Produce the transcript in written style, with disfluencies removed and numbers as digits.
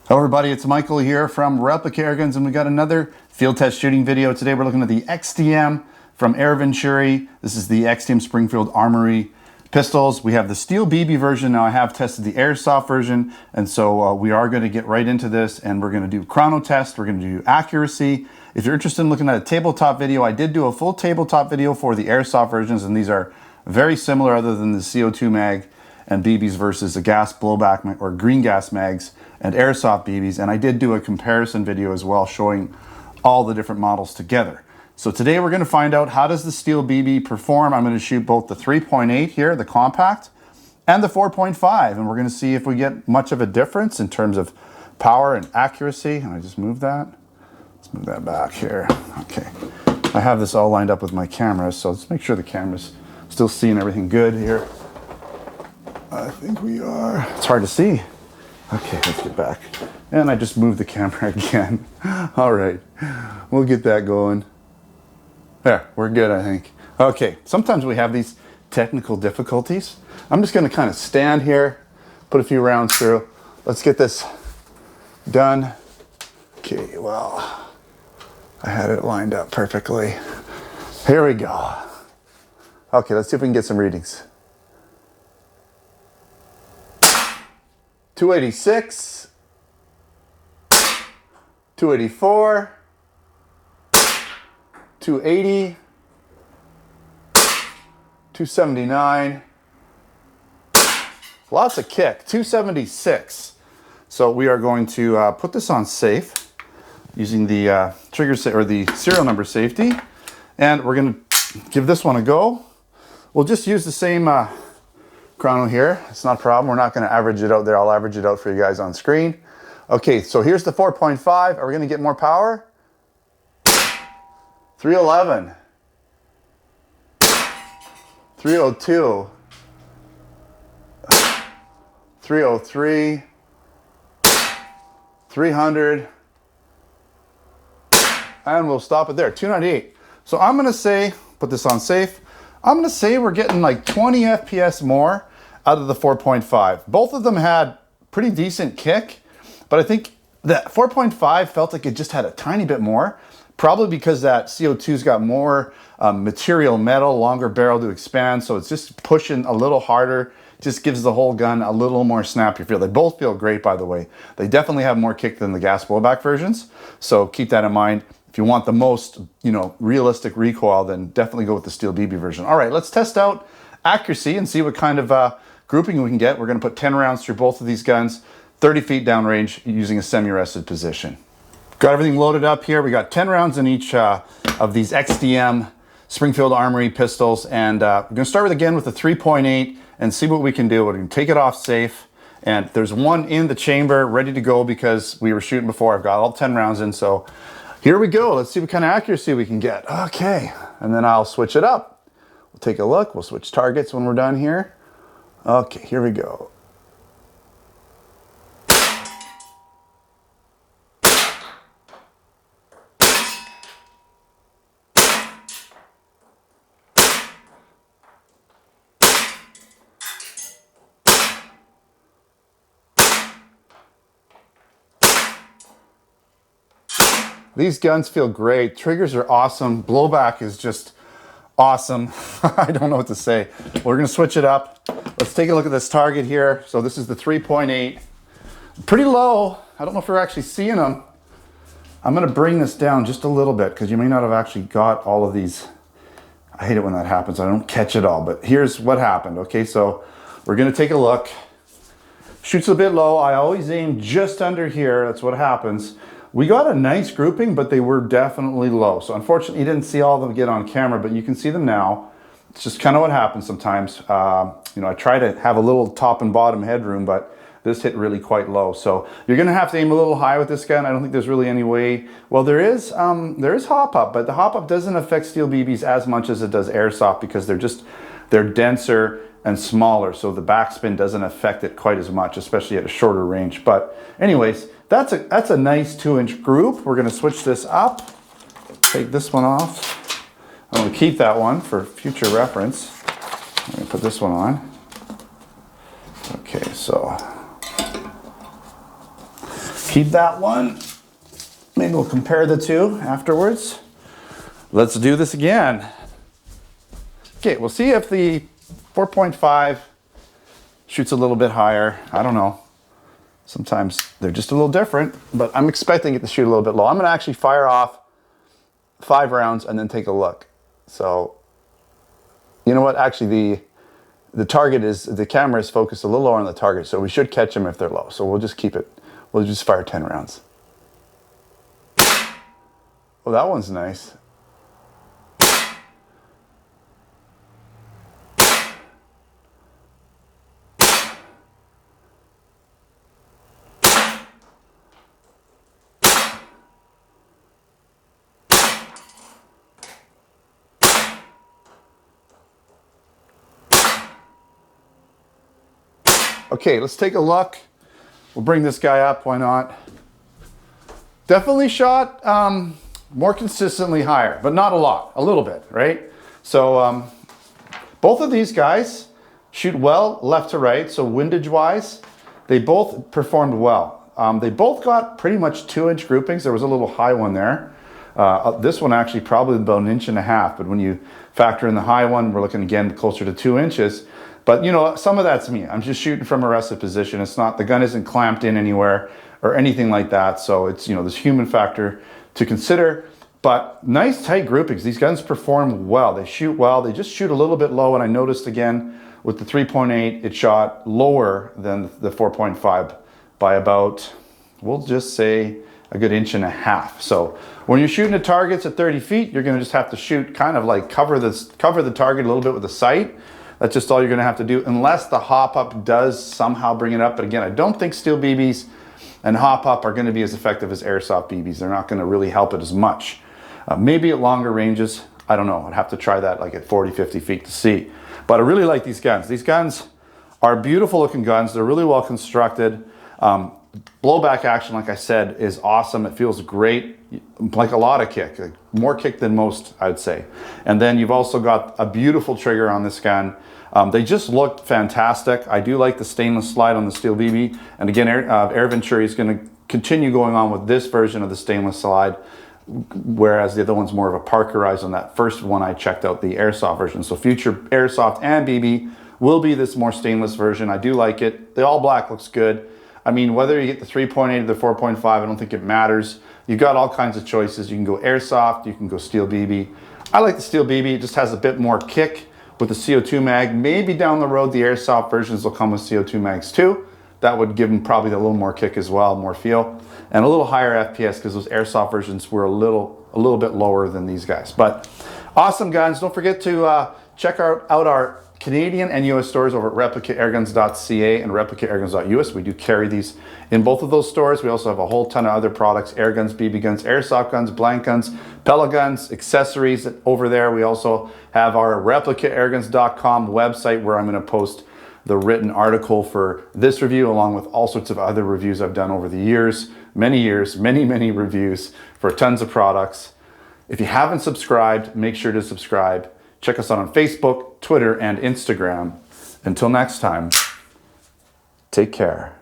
Hello everybody, it's Michael here from Replica Airguns, and we got another field test shooting video. Today we're looking at the XDM from Venturi. This is the XDM Springfield Armory pistols. We have the steel BB version. Now I have tested the airsoft version, and so we are going to get right into this, and we're going to do chrono test. We're going to do accuracy. If you're interested in looking at a tabletop video, I did do a full tabletop video for the airsoft versions, and these are very similar other than the CO2 mag and BBs versus the gas blowback or green gas mags and airsoft BBs. And I did do a comparison video as well showing all the different models together. So today we're going to find out how does the steel BB perform. I'm going to shoot both the 3.8 here, the compact, and the 4.5, and we're going to see if we get much of a difference in terms of power and accuracy. And I just move that. Let's move that back here. Okay. I have this all lined up with my camera, so let's make sure the camera's still seeing everything good here. I think we are. It's hard to see. Okay, let's get back. And I just moved the camera again. All right, we'll get that going. There, we're good, I think. Okay, sometimes we have these technical difficulties. I'm just gonna kind of stand here, put a few rounds through. Let's get this done. Okay, well, I had it lined up perfectly. Here we go. Okay, let's see if we can get some readings. 286, 284, 280, 279, lots of kick, 276. So we are going to put this on safe using the or the serial number safety, and we're going to give this one a go. We'll just use the same chrono here. It's not a problem. We're not going to average it out there. I'll average it out for you guys on screen. Okay, so here's the 4.5. Are we going to get more power? 311, 302, 303, 300, and we'll stop it there. 298. So I'm going to say, put this on safe, I'm going to say we're getting like 20 FPS more out of the 4.5. Both of them had pretty decent kick, but I think that 4.5 felt like it just had a tiny bit more, probably because that CO2's got more material metal, longer barrel to expand, so it's just pushing a little harder, just gives the whole gun a little more snappy feel. They both feel great, by the way. They definitely have more kick than the gas blowback versions, so keep that in mind. If you want the most, realistic recoil, then definitely go with the steel BB version. All right, let's test out accuracy and see what kind of grouping we can get. We're going to put 10 rounds through both of these guns, 30 feet downrange using a semi-rested position. Got everything loaded up here. We got 10 rounds in each of these XDM Springfield Armory pistols, and we're going to start again with the 3.8 and see what we can do. We're going to take it off safe, and there's one in the chamber ready to go because we were shooting before. I've got all 10 rounds in, so here we go. Let's see what kind of accuracy we can get. Okay, and then I'll switch it up. We'll take a look. We'll switch targets when we're done here. Okay, here we go. These guns feel great. Triggers are awesome. Blowback is just awesome. I don't know what to say. We're gonna switch it up. Let's take a look at this target here. So this is the 3.8. Pretty low. I don't know if we're actually seeing them. I'm gonna bring this down just a little bit because you may not have actually got all of these. I hate it when that happens. I don't catch it all, but here's what happened. Okay, so we're gonna take a look. Shoots a bit low. I always aim just under here. That's what happens. We got a nice grouping, but they were definitely low. So unfortunately, you didn't see all of them get on camera, but you can see them now. It's just kind of what happens sometimes. I try to have a little top and bottom headroom, but this hit really quite low. So you're gonna have to aim a little high with this gun. I don't think there's really any way. Well, there is hop up, but the hop up doesn't affect steel BBs as much as it does airsoft because they're denser and smaller, so the backspin doesn't affect it quite as much, especially at a shorter range. But anyways, that's a nice 2-inch group. We're gonna switch this up, take this one off. I'm gonna keep that one for future reference. I'm gonna put this one on. Okay, so keep that one. Maybe we'll compare the two afterwards. Let's do this again. Okay, we'll see if the 4.5 shoots a little bit higher. I don't know. Sometimes they're just a little different, but I'm expecting it to shoot a little bit low. I'm gonna actually fire off 5 rounds and then take a look. So, you know what? Actually, the target is, the camera is focused a little lower on the target, so we should catch them if they're low. So we'll just keep it. We'll just fire 10 rounds. Oh, that one's nice. Okay, let's take a look. We'll bring this guy up, why not? Definitely shot more consistently higher, but not a lot, a little bit, right? So both of these guys shoot well left to right, so windage wise, they both performed well. They both got pretty much 2-inch groupings. There was a little high one there. This one actually probably about 1.5 inches, but when you factor in the high one, we're looking again closer to 2 inches. But you know, some of that's me. I'm just shooting from a rested position. It's not, the gun isn't clamped in anywhere or anything like that. So it's, you know, this human factor to consider, but nice tight groupings. These guns perform well. They shoot well. They just shoot a little bit low. And I noticed again with the 3.8, it shot lower than the 4.5 by about, we'll just say a good 1.5 inches. So when you're shooting at targets at 30 feet, you're gonna just have to shoot kind of like cover the target a little bit with the sight. That's just all you're gonna have to do, unless the hop up does somehow bring it up. But again, I don't think steel BBs and hop up are gonna be as effective as airsoft BBs. They're not gonna really help it as much. Maybe at longer ranges, I don't know. I'd have to try that like at 40, 50 feet to see. But I really like these guns. These guns are beautiful looking guns. They're really well constructed. Blowback action, like I said, is awesome. It feels great, like a lot of kick, like more kick than most, I'd say. And then you've also got a beautiful trigger on this gun. They just look fantastic. I do like the stainless slide on the steel BB. And again, Air Venturi is going to continue going on with this version of the stainless slide, whereas the other one's more of a Parkerized on that first one I checked out, the airsoft version. So future airsoft and BB will be this more stainless version. I do like it. The all black looks good. I mean, whether you get the 3.8 or the 4.5, I don't think it matters. You've got all kinds of choices. You can go airsoft, you can go steel BB. I like the steel BB. It just has a bit more kick with the CO2 mag. Maybe down the road, the airsoft versions will come with CO2 mags too. That would give them probably a little more kick as well, more feel, and a little higher FPS, because those airsoft versions were a little bit lower than these guys. But awesome guns. Don't forget to check out our Canadian and US stores over at replicaAirguns.ca and replicaAirguns.us. We do carry these in both of those stores. We also have a whole ton of other products: air guns, BB guns, airsoft guns, blank guns, pellet guns, accessories over there. We also have our replicaAirguns.com website, where I'm going to post the written article for this review, along with all sorts of other reviews I've done over the years, many reviews for tons of products. If you haven't subscribed, make sure to subscribe. Check us out on Facebook, Twitter, and Instagram. Until next time, take care.